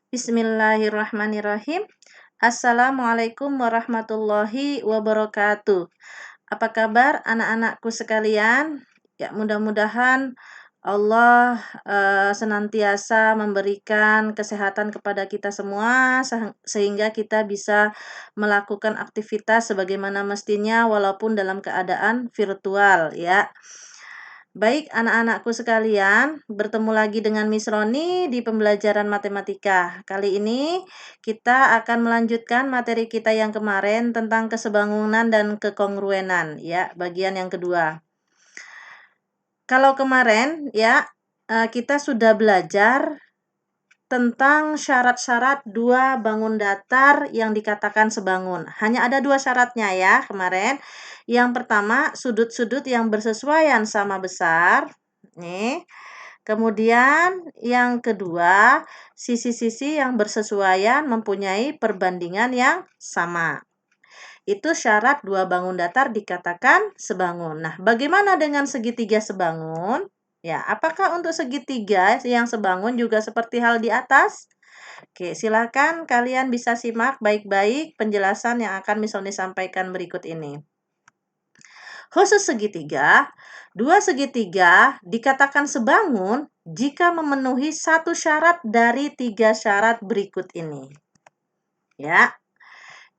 Bismillahirrahmanirrahim. Assalamualaikum warahmatullahi wabarakatuh. Apa kabar anak-anakku sekalian? Ya, mudah-mudahan Allah senantiasa memberikan kesehatan kepada kita semua sehingga kita bisa melakukan aktivitas sebagaimana mestinya walaupun dalam keadaan virtual ya. Baik anak-anakku sekalian, bertemu lagi dengan Miss Roni di pembelajaran matematika. Kali ini kita akan melanjutkan materi kita yang kemarin tentang kesebangunan dan kekongruenan ya, bagian yang kedua. Kalau kemarin ya, kita sudah belajar tentang syarat-syarat dua bangun datar yang dikatakan sebangun. Hanya ada dua syaratnya ya kemarin. Yang pertama, sudut-sudut yang bersesuaian sama besar. Nih. Kemudian yang kedua, sisi-sisi yang bersesuaian mempunyai perbandingan yang sama. Itu syarat dua bangun datar dikatakan sebangun. Nah, bagaimana dengan segitiga sebangun? Ya, apakah untuk segitiga yang sebangun juga seperti hal di atas? Oke, silakan kalian bisa simak baik-baik penjelasan yang akan Miss sampaikan berikut ini. Khusus segitiga, dua segitiga dikatakan sebangun jika memenuhi satu syarat dari tiga syarat berikut ini. Ya,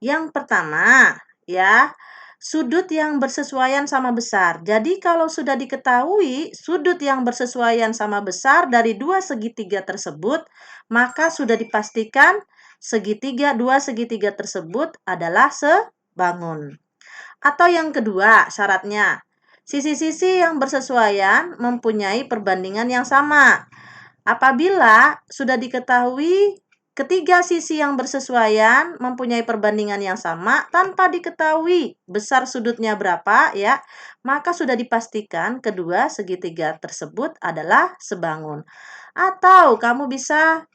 yang pertama, ya, sudut yang bersesuaian sama besar. Jadi kalau sudah diketahui sudut yang bersesuaian sama besar dari dua segitiga tersebut, maka sudah dipastikan dua segitiga tersebut adalah sebangun. Atau yang kedua, syaratnya, sisi-sisi yang bersesuaian mempunyai perbandingan yang sama. Apabila sudah diketahui ketiga sisi yang bersesuaian mempunyai perbandingan yang sama tanpa diketahui besar sudutnya berapa ya, maka sudah dipastikan kedua segitiga tersebut adalah sebangun. Atau kamu bisa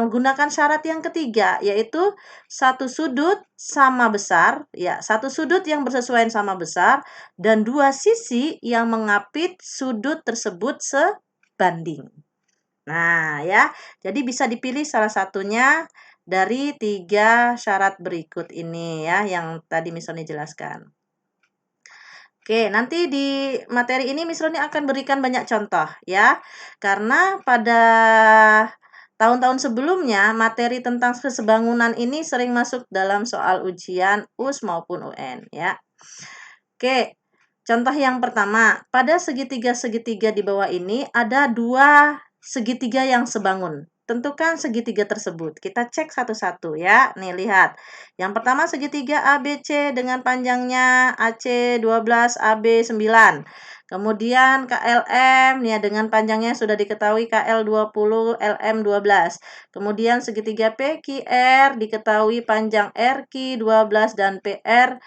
gunakan syarat yang ketiga, yaitu satu sudut sama besar, ya, satu sudut yang bersesuaian sama besar dan dua sisi yang mengapit sudut tersebut sebanding. Nah, ya, jadi bisa dipilih salah satunya dari tiga syarat berikut ini ya, yang tadi Miss Roni jelaskan. Oke, nanti di materi ini Miss Roni akan berikan banyak contoh ya, karena pada tahun-tahun sebelumnya materi tentang kesebangunan ini sering masuk dalam soal ujian US maupun UN ya. Oke, contoh yang pertama, pada segitiga-segitiga di bawah ini ada dua segitiga yang sebangun. Tentukan segitiga tersebut. Kita cek satu-satu ya. Nih lihat. Yang pertama segitiga ABC dengan panjangnya AC 12, AB 9. Kemudian KLM ya dengan panjangnya sudah diketahui KL 20, LM 12. Kemudian segitiga PQR diketahui panjang RQ 12 dan PR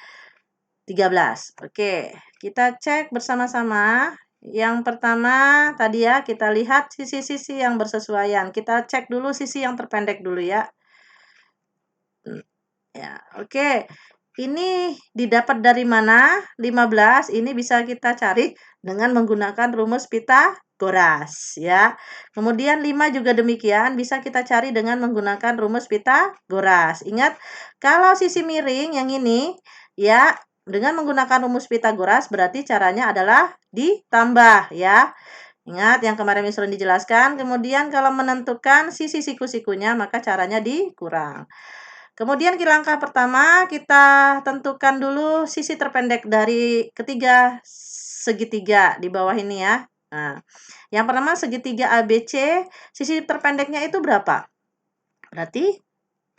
13. Oke, kita cek bersama-sama. Yang pertama tadi ya, kita lihat sisi-sisi yang bersesuaian. Kita cek dulu sisi yang terpendek dulu ya. Ya, oke. Ini didapat dari mana? 15. Ini bisa kita cari dengan menggunakan rumus Pitagoras ya. Kemudian 5 juga demikian, bisa kita cari dengan menggunakan rumus Pitagoras. Ingat, kalau sisi miring yang ini ya dengan menggunakan rumus Pitagoras berarti caranya adalah ditambah ya. Ingat yang kemarin Miss Ron dijelaskan. Kemudian kalau menentukan sisi siku-sikunya maka caranya dikurang. Kemudian di langkah pertama kita tentukan dulu sisi terpendek dari ketiga segitiga di bawah ini ya. Nah, yang pertama segitiga ABC, sisi terpendeknya itu berapa? Berarti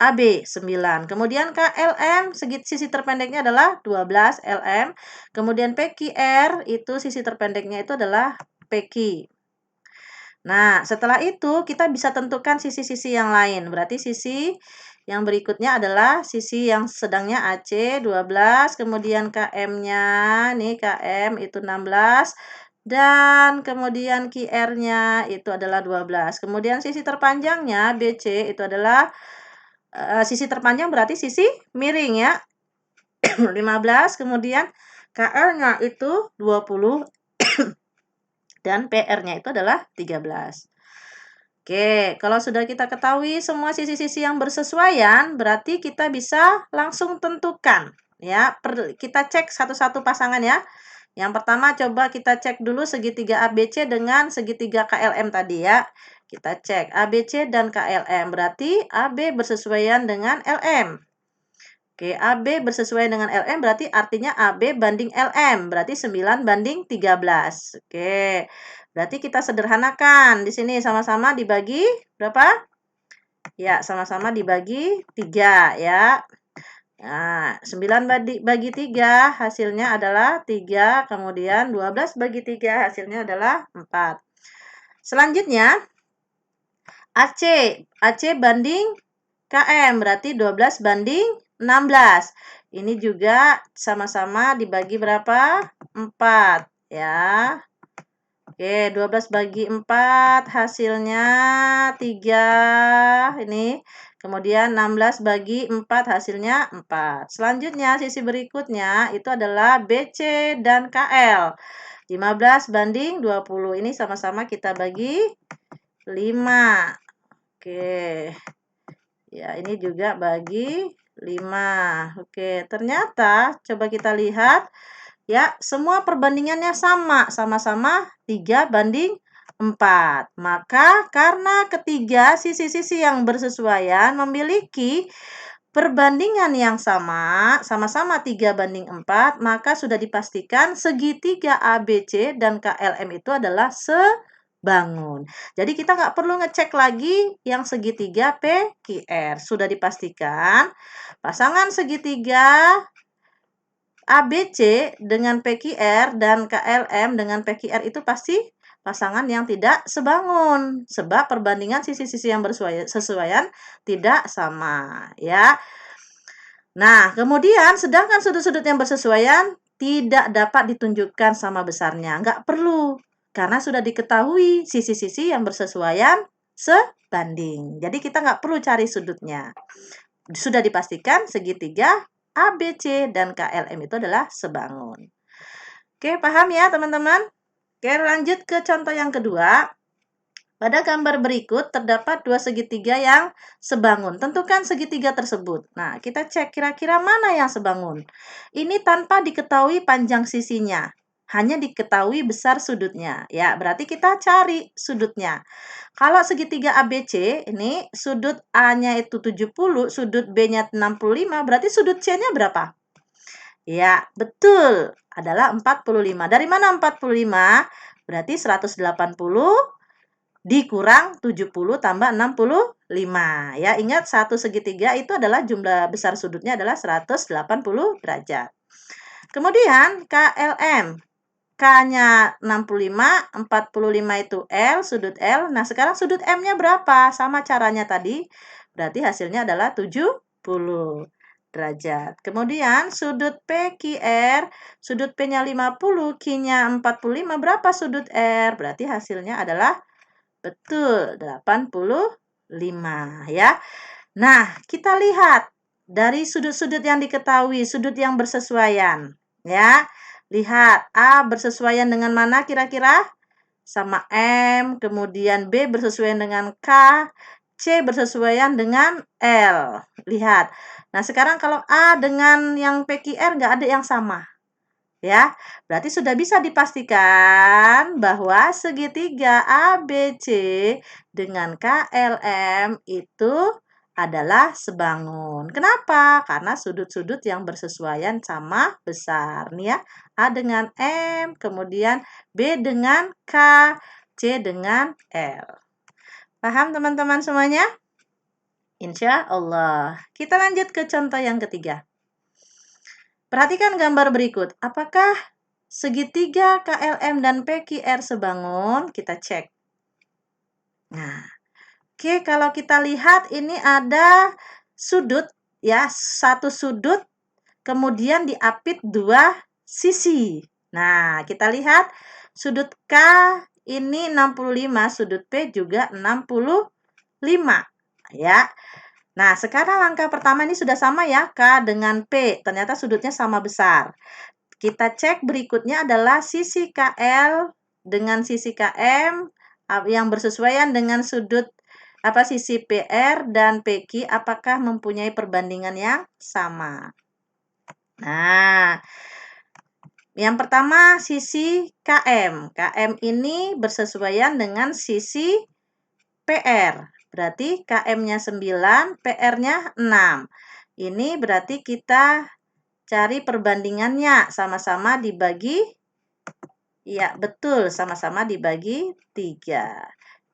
AB 9. Kemudian KLM sisi terpendeknya adalah 12 LM. Kemudian PQR itu sisi terpendeknya itu adalah PQ. Nah, setelah itu kita bisa tentukan sisi-sisi yang lain. Berarti sisi yang berikutnya adalah sisi yang sedangnya AC 12, kemudian KM-nya nih KM itu 16 dan kemudian QR-nya itu adalah 12. Kemudian sisi terpanjangnya BC itu adalah sisi terpanjang berarti sisi miring ya. 15, kemudian KL-nya itu 20 dan PR-nya itu adalah 13. Oke, kalau sudah kita ketahui semua sisi-sisi yang bersesuaian, berarti kita bisa langsung tentukan ya. Kita cek satu-satu pasangan ya. Yang pertama coba kita cek dulu segitiga ABC dengan segitiga KLM tadi ya. Kita cek ABC dan KLM, berarti AB bersesuaian dengan LM. Oke, AB bersesuaian dengan LM berarti artinya AB banding LM, berarti 9 banding 13. Oke, berarti kita sederhanakan. Di sini sama-sama dibagi berapa? Ya, sama-sama dibagi 3 ya. Nah, 9 bagi 3 hasilnya adalah 3, kemudian 12 bagi 3 hasilnya adalah 4. Selanjutnya, AC banding KM, berarti 12 banding 16. Ini juga sama-sama dibagi berapa? 4, ya. Oke, 12 bagi 4 hasilnya 3, ini. Kemudian 16 bagi 4 hasilnya 4. Selanjutnya, sisi berikutnya itu adalah BC dan KL. 15 banding 20. Ini sama-sama kita bagi 5. Oke. Ya, ini juga bagi 5. Oke, ternyata coba kita lihat ya, semua perbandingannya sama, sama-sama 3 banding 4. Maka karena ketiga sisi-sisi yang bersesuaian memiliki perbandingan yang sama, sama-sama 3 banding 4, maka sudah dipastikan segitiga ABC dan KLM itu adalah sebangun. Jadi kita nggak perlu ngecek lagi yang segitiga PQR. Sudah dipastikan pasangan segitiga ABC dengan PQR dan KLM dengan PQR itu pasti pasangan yang tidak sebangun. Sebab perbandingan sisi-sisi yang bersesuaian tidak sama. Ya. Nah, kemudian sedangkan sudut-sudut yang bersesuaian tidak dapat ditunjukkan sama besarnya. Nggak perlu. Karena sudah diketahui sisi-sisi yang bersesuaian sebanding. Jadi kita nggak perlu cari sudutnya. Sudah dipastikan segitiga ABC dan KLM itu adalah sebangun. Oke, paham ya teman-teman? Oke, lanjut ke contoh yang kedua. Pada gambar berikut terdapat dua segitiga yang sebangun. Tentukan segitiga tersebut. Nah, kita cek kira-kira mana yang sebangun. Ini tanpa diketahui panjang sisinya. Hanya diketahui besar sudutnya. Ya, berarti kita cari sudutnya. Kalau segitiga ABC, ini sudut A-nya itu 70, sudut B-nya 65, berarti sudut C-nya berapa? Ya, betul. Adalah 45. Dari mana 45? Berarti 180 dikurang 70 tambah 65. Ya, ingat satu segitiga itu adalah jumlah besar sudutnya adalah 180 derajat. Kemudian KLM. K-nya 65, 45 itu L, sudut L. Nah, sekarang sudut M-nya berapa? Sama caranya tadi. Berarti hasilnya adalah 70 derajat. Kemudian sudut PQR, sudut P-nya 50, Q-nya 45. Berapa sudut R? Berarti hasilnya adalah betul 85 ya. Nah, kita lihat dari sudut-sudut yang diketahui, sudut yang bersesuaian ya. Lihat, A bersesuaian dengan mana kira-kira? Sama M, kemudian B bersesuaian dengan K, C bersesuaian dengan L. Lihat. Nah, sekarang kalau A dengan yang PQR nggak ada yang sama. Ya, berarti sudah bisa dipastikan bahwa segitiga ABC dengan KLM itu adalah sebangun. Kenapa? Karena sudut-sudut yang bersesuaian sama besar. Nih ya, A dengan M, kemudian B dengan K, C dengan L. Paham teman-teman semuanya? Insya Allah. Kita lanjut ke contoh yang ketiga. Perhatikan gambar berikut. Apakah segitiga KLM dan PQR sebangun? Kita cek. Nah, oke, kalau kita lihat ini ada sudut ya, satu sudut kemudian diapit dua sisi. Nah, kita lihat sudut K ini 65, sudut P juga 65 ya. Nah, sekarang langkah pertama ini sudah sama ya, K dengan P. Ternyata sudutnya sama besar. Kita cek berikutnya adalah sisi KL dengan sisi KM yang bersesuaian dengan sudut sisi PR dan PQ apakah mempunyai perbandingan yang sama? Nah, yang pertama sisi KM. KM ini bersesuaian dengan sisi PR. Berarti KM-nya 9, PR-nya 6. Ini berarti kita cari perbandingannya, sama-sama dibagi. Ya, betul, sama-sama dibagi 3.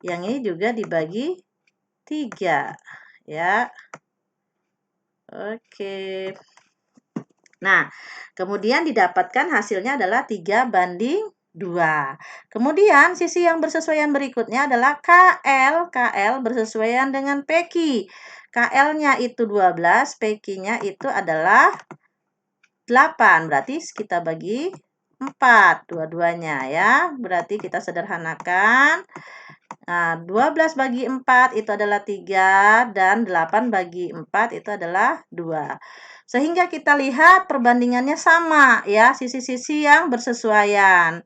Yang ini juga dibagi 3. Ya. Oke. Nah, kemudian didapatkan hasilnya adalah 3:2. Kemudian sisi yang bersesuaian berikutnya adalah KL. KL bersesuaian dengan PQ. KL-nya itu 12, PQ-nya itu adalah 8. Berarti kita bagi 4 dua-duanya ya. Berarti kita sederhanakan. Nah, 12 bagi 4 itu adalah 3 dan 8 bagi 4 itu adalah 2. Sehingga kita lihat perbandingannya sama ya, sisi-sisi yang bersesuaian.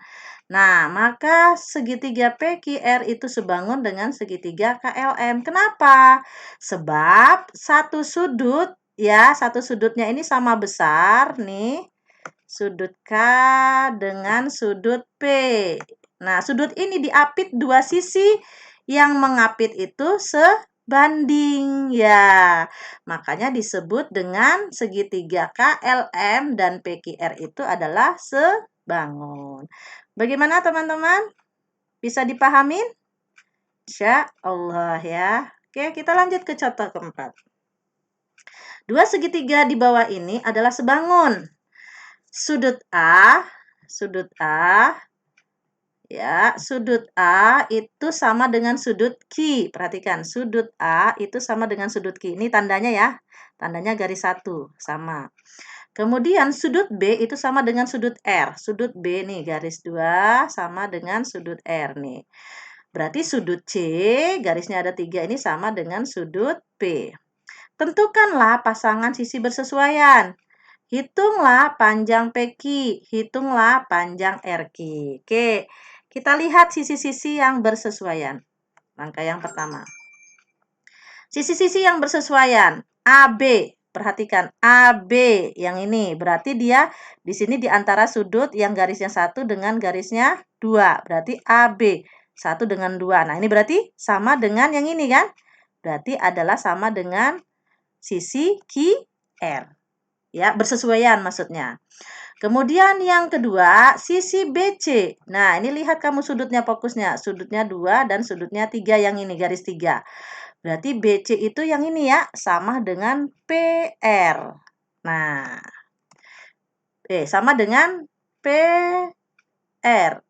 Nah, maka segitiga PQR itu sebangun dengan segitiga KLM. Kenapa? Sebab satu sudut ya, satu sudutnya ini sama besar nih. Sudut K dengan sudut P. Nah, sudut ini diapit dua sisi, yang mengapit itu sebanding ya. Makanya disebut dengan segitiga KLM dan PQR itu adalah sebangun. Bagaimana teman-teman? Bisa dipahamin? Insya Allah ya. Oke, kita lanjut ke contoh keempat. Dua segitiga di bawah ini adalah sebangun. Sudut A ya, sudut A itu sama dengan sudut Q. Perhatikan, sudut A itu sama dengan sudut Q. Ini tandanya ya. Tandanya garis 1, sama. Kemudian sudut B itu sama dengan sudut R. Sudut B nih garis 2 sama dengan sudut R nih. Berarti sudut C, garisnya ada 3 ini sama dengan sudut P. Tentukanlah pasangan sisi bersesuaian. Hitunglah panjang PQ, hitunglah panjang RQ. Oke, kita lihat sisi-sisi yang bersesuaian. Langkah yang pertama. Sisi-sisi yang bersesuaian. AB. Perhatikan, AB yang ini. Berarti dia di sini di antara sudut yang garisnya 1 dengan garisnya 2. Berarti AB. 1 dengan 2. Nah, ini berarti sama dengan yang ini kan? Berarti adalah sama dengan sisi QR. Ya, bersesuaian maksudnya. Kemudian yang kedua, sisi BC. Nah, ini lihat kamu sudutnya fokusnya. Sudutnya 2 dan sudutnya 3 yang ini, garis 3. Berarti BC itu yang ini ya, sama dengan PR. Nah, sama dengan PR.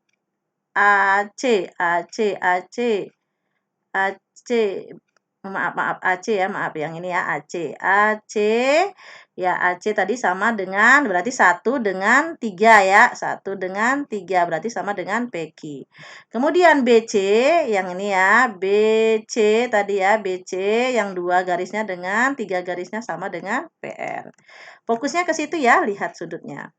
AC, AC, AC, AC. Maaf, AC ya, maaf yang ini ya, AC. AC, ya AC tadi sama dengan, berarti 1 dengan 3 ya. 1 dengan 3, berarti sama dengan PQ. Kemudian BC, yang ini ya, BC tadi ya, BC yang 2 garisnya dengan 3 garisnya sama dengan PR. Fokusnya ke situ ya, lihat sudutnya.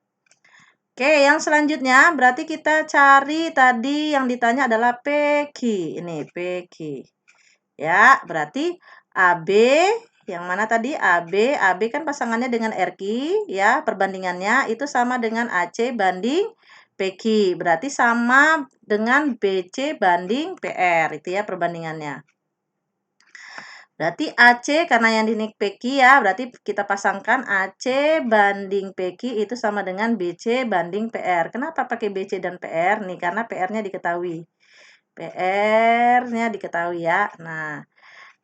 Oke, yang selanjutnya berarti kita cari tadi yang ditanya adalah PQ. Ini PQ. Ya, berarti AB yang mana tadi AB, AB kan pasangannya dengan RQ ya, perbandingannya itu sama dengan AC banding PQ. Berarti sama dengan BC banding PR, itu ya perbandingannya. Berarti AC karena yang ini PQ ya, berarti kita pasangkan AC banding PQ itu sama dengan BC banding PR. Kenapa pakai BC dan PR nih? Karena PR-nya diketahui. PR-nya diketahui ya. Nah,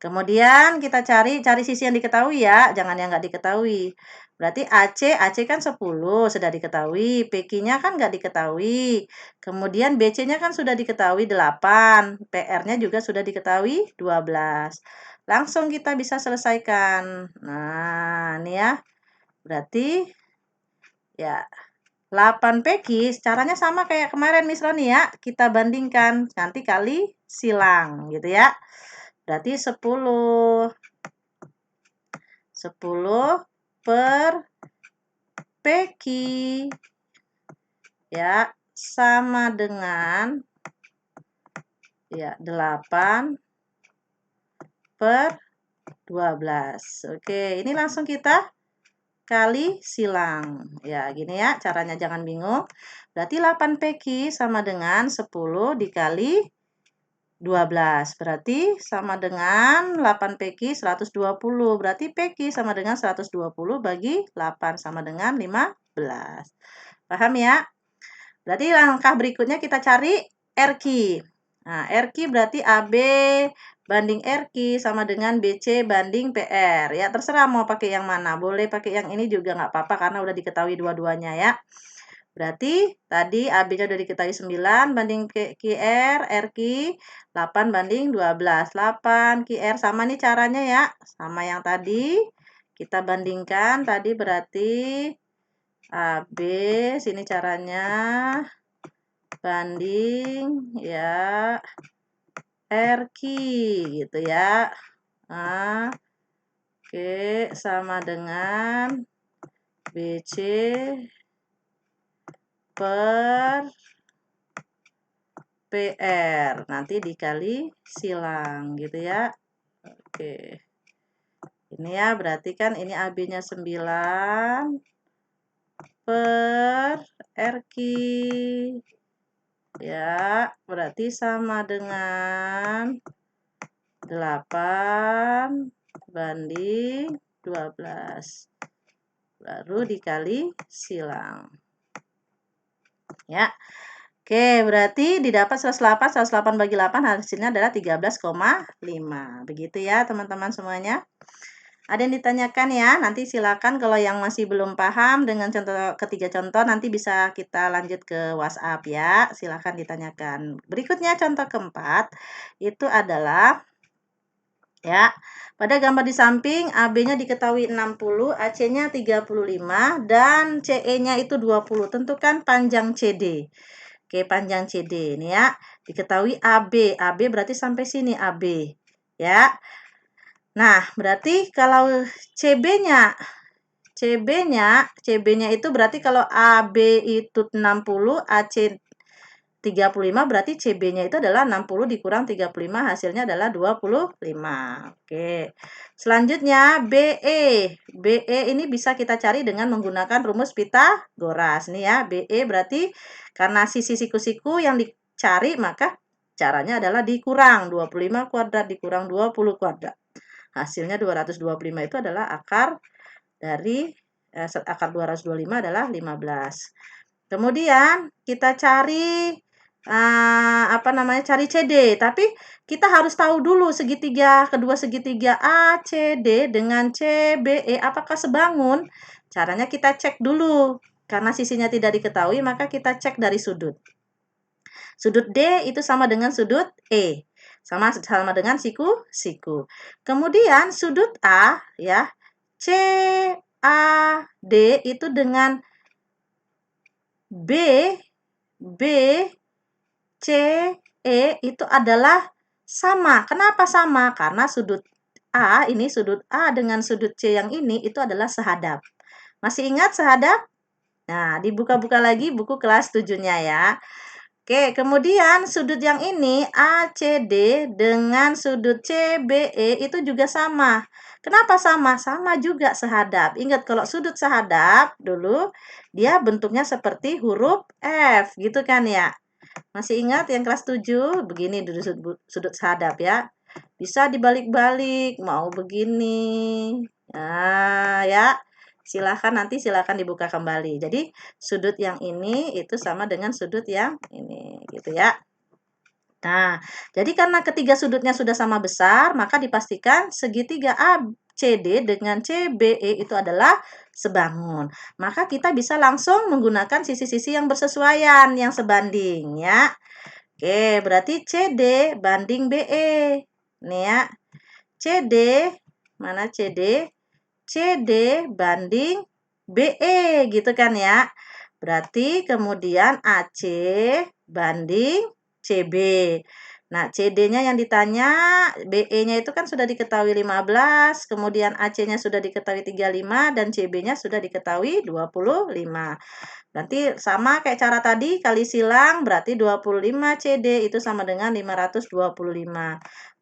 kemudian kita cari sisi yang diketahui ya, jangan yang nggak diketahui. Berarti AC kan 10, sudah diketahui. PQ-nya kan nggak diketahui. Kemudian BC-nya kan sudah diketahui 8. PR-nya juga sudah diketahui 12. Langsung kita bisa selesaikan. Nah, ini ya. Berarti ya 8 PQ caranya sama kayak kemarin Miss Roni ya. Kita bandingkan, nanti kali silang gitu ya. Berarti 10 per PQ ya sama dengan ya 8 per 12. Oke, ini langsung kita kali silang. Ya, gini ya caranya, jangan bingung. Berarti 8 PQ sama dengan 10 dikali 12. Berarti sama dengan 8 PQ 120. Berarti PQ sama dengan 120 bagi 8 sama dengan 15. Paham ya? Berarti langkah berikutnya kita cari RQ. Nah, RQ berarti AB banding RQ sama dengan BC banding PR. Ya, terserah mau pakai yang mana. Boleh pakai yang ini juga nggak apa-apa karena udah diketahui dua-duanya ya. Berarti tadi AB-nya udah diketahui 9 banding QR, RQ 8 banding 12. 8 QR sama nih caranya ya. Sama yang tadi. Kita bandingkan tadi berarti AB, sini caranya banding ya RQ gitu ya. Nah, oke, sama dengan BC per PR. Nanti dikali silang gitu ya. Oke. Ini ya, berarti kan ini AB-nya 9 per RQ. Ya, berarti sama dengan 8 banding 12. Baru dikali silang. Ya. Oke, berarti didapat 108, 108 bagi 8 hasilnya adalah 13,5. Begitu ya teman-teman semuanya. Ada yang ditanyakan ya? Nanti silakan kalau yang masih belum paham dengan contoh ketiga contoh nanti bisa kita lanjut ke WhatsApp ya. Silakan ditanyakan. Berikutnya contoh keempat itu adalah ya, pada gambar di samping AB-nya diketahui 60, AC-nya 35 dan CE-nya itu 20. Tentukan panjang CD. Oke, panjang CD ini ya. Diketahui AB. AB berarti sampai sini AB. Ya. Nah, berarti kalau CB-nya CB-nya itu berarti kalau AB itu 60, AC 35 berarti CB-nya itu adalah 60 dikurang 35 hasilnya adalah 25. Oke. Selanjutnya BE. BE ini bisa kita cari dengan menggunakan rumus Pitagoras nih ya. BE berarti karena sisi siku-siku yang dicari maka caranya adalah dikurang 25 kuadrat dikurang 20 kuadrat. Hasilnya 225 itu adalah akar dari akar 225 adalah 15. Kemudian kita cari cari CD. Tapi kita harus tahu dulu segitiga, kedua segitiga ACD dengan CBE apakah sebangun? Caranya kita cek dulu. Karena sisinya tidak diketahui, maka kita cek dari sudut. Sudut D itu sama dengan sudut E. Sama dengan siku. Kemudian sudut A ya, CAD itu dengan B CE itu adalah sama. Kenapa sama? Karena sudut A dengan sudut C yang ini itu adalah sehadap. Masih ingat sehadap? Nah, dibuka-buka lagi buku kelas 7-nya ya. Oke, kemudian sudut yang ini ACD dengan sudut CBE itu juga sama. Kenapa sama? Sama juga sehadap. Ingat kalau sudut sehadap dulu dia bentuknya seperti huruf F gitu kan ya. Masih ingat yang kelas 7? Begini dulu sudut sehadap ya. Bisa dibalik-balik, mau begini. Nah, ya. Silahkan dibuka kembali. Jadi sudut yang ini itu sama dengan sudut yang ini gitu ya. Nah, jadi karena ketiga sudutnya sudah sama besar, maka dipastikan segitiga ACD dengan CBE itu adalah sebangun. Maka kita bisa langsung menggunakan sisi-sisi yang bersesuaian, yang sebanding ya. Oke, berarti CD banding BE. Nih ya. CD, mana CD? CD banding BE gitu kan ya. Berarti kemudian AC banding CB. Nah, CD-nya yang ditanya, BE-nya itu kan sudah diketahui 15, kemudian AC-nya sudah diketahui 35, dan CB-nya sudah diketahui 25. Berarti sama kayak cara tadi, kali silang, berarti 25 CD itu sama dengan 525.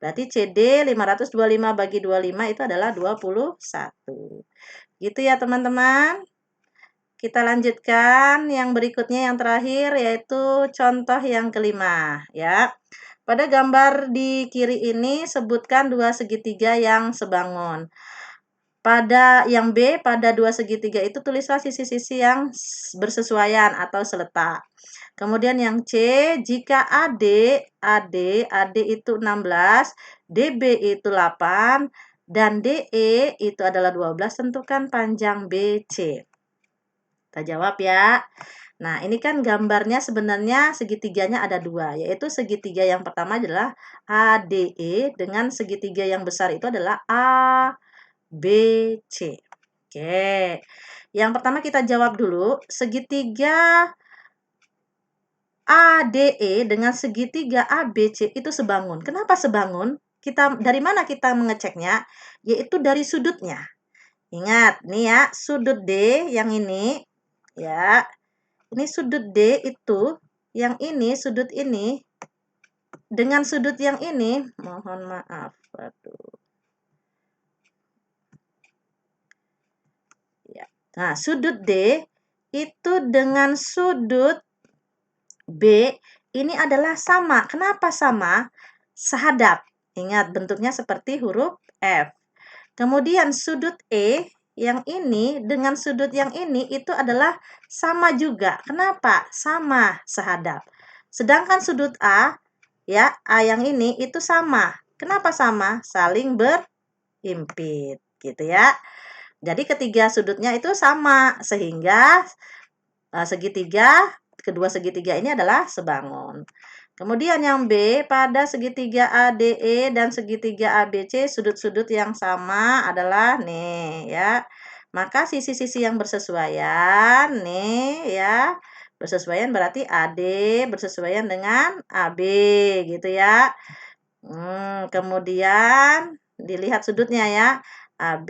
Berarti CD 525 bagi 25 itu adalah 21. Gitu ya teman-teman. Kita lanjutkan yang berikutnya, yang terakhir, yaitu contoh yang kelima ya. Pada gambar di kiri ini sebutkan dua segitiga yang sebangun. Pada yang B, pada dua segitiga itu tulislah sisi-sisi yang bersesuaian atau seletak. Kemudian yang C, jika AD itu 16, DB itu 8, dan DE itu adalah 12, tentukan panjang BC. Kita jawab ya. Nah, ini kan gambarnya sebenarnya segitiganya ada dua, yaitu segitiga yang pertama adalah ADE dengan segitiga yang besar itu adalah ABC. Oke. Yang pertama kita jawab dulu, segitiga ADE dengan segitiga ABC itu sebangun. Kenapa sebangun? Dari mana kita mengeceknya? Yaitu dari sudutnya. Ingat, nih ya, sudut D yang ini ya. Ini sudut D itu, yang ini, sudut ini, dengan sudut yang ini, mohon maaf, aduh. Ya. Nah, sudut D itu dengan sudut B ini adalah sama. Kenapa sama? Sehadap. Ingat, bentuknya seperti huruf F. Kemudian sudut E yang ini dengan sudut yang ini itu adalah sama juga. Kenapa? Sama, sehadap. Sedangkan sudut A, ya, A yang ini itu sama. Kenapa sama? Saling berimpit, gitu ya. Jadi ketiga sudutnya itu sama, sehingga kedua segitiga ini adalah sebangun. Kemudian yang B, pada segitiga ADE dan segitiga ABC, sudut-sudut yang sama adalah nih ya. Maka sisi-sisi yang bersesuaian nih ya. Bersesuaian berarti AD bersesuaian dengan AB gitu ya. Kemudian dilihat sudutnya ya. AD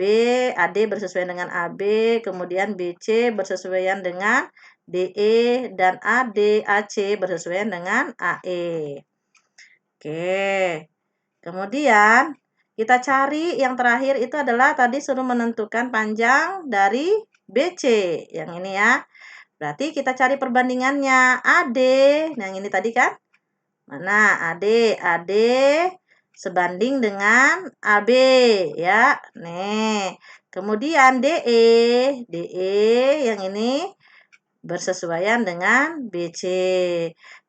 bersesuaian dengan AB, kemudian BC bersesuaian dengan DE, dan AC bersesuaian dengan AE. Oke. Kemudian kita cari yang terakhir itu adalah tadi suruh menentukan panjang dari BC. Yang ini ya. Berarti kita cari perbandingannya. AD, nah yang ini tadi kan? Mana AD sebanding dengan AB ya. Nih. Kemudian DE yang ini bersesuaian dengan BC.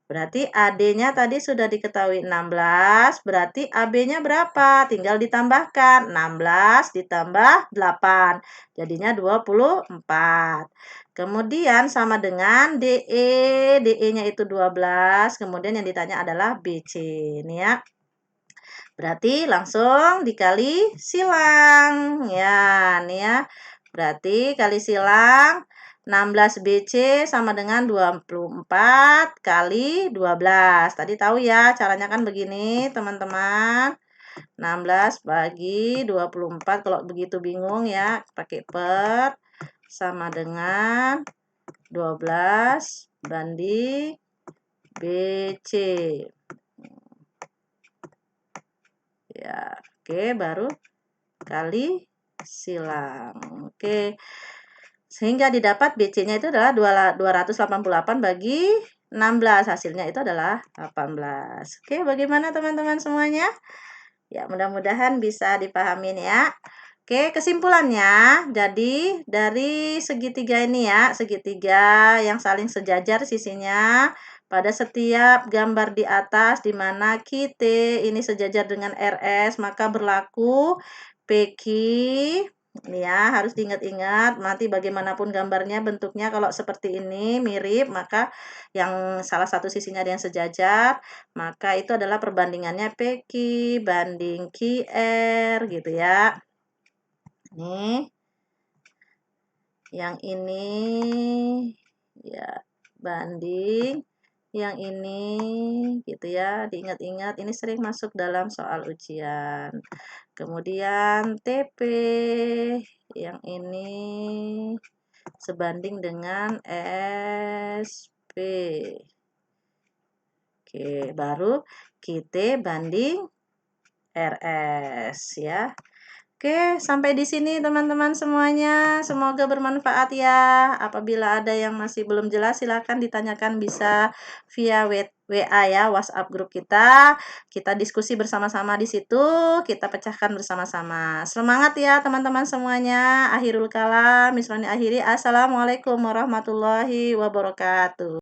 Berarti AD-nya tadi sudah diketahui 16, berarti AB-nya berapa? Tinggal ditambahkan 16 ditambah 8, jadinya 24. Kemudian sama dengan DE-nya itu 12, kemudian yang ditanya adalah BC. Ini ya. Berarti langsung dikali silang. Ya, nih ya. Berarti kali silang 16 BC sama dengan 24 kali 12. Tadi tahu ya, caranya kan begini, teman-teman. 16 bagi 24, kalau begitu bingung ya, pakai per, sama dengan 12 banding BC. Ya, oke, baru kali silang. Oke. Sehingga didapat BC-nya itu adalah 288 bagi 16. Hasilnya itu adalah 18. Oke, bagaimana teman-teman semuanya? Ya, mudah-mudahan bisa dipahamin ya. Oke, kesimpulannya, jadi dari segitiga ini ya, segitiga yang saling sejajar sisinya, pada setiap gambar di atas di mana QT ini sejajar dengan RS, maka berlaku PQ. Ini ya, harus diingat-ingat, nanti bagaimanapun gambarnya, bentuknya kalau seperti ini mirip, maka yang salah satu sisinya ada yang sejajar, maka itu adalah perbandingannya PQ banding QR gitu ya. Nih, yang ini ya banding yang ini gitu ya, diingat-ingat, ini sering masuk dalam soal ujian. Kemudian TP yang ini sebanding dengan SP. Oke, baru kita banding RS ya. Oke, sampai di sini teman-teman semuanya. Semoga bermanfaat ya. Apabila ada yang masih belum jelas, silakan ditanyakan bisa via WA ya, WhatsApp grup kita. Kita diskusi bersama-sama di situ, kita pecahkan bersama-sama. Semangat ya teman-teman semuanya. Akhirul kalam, misalnya akhiri. Assalamualaikum warahmatullahi wabarakatuh.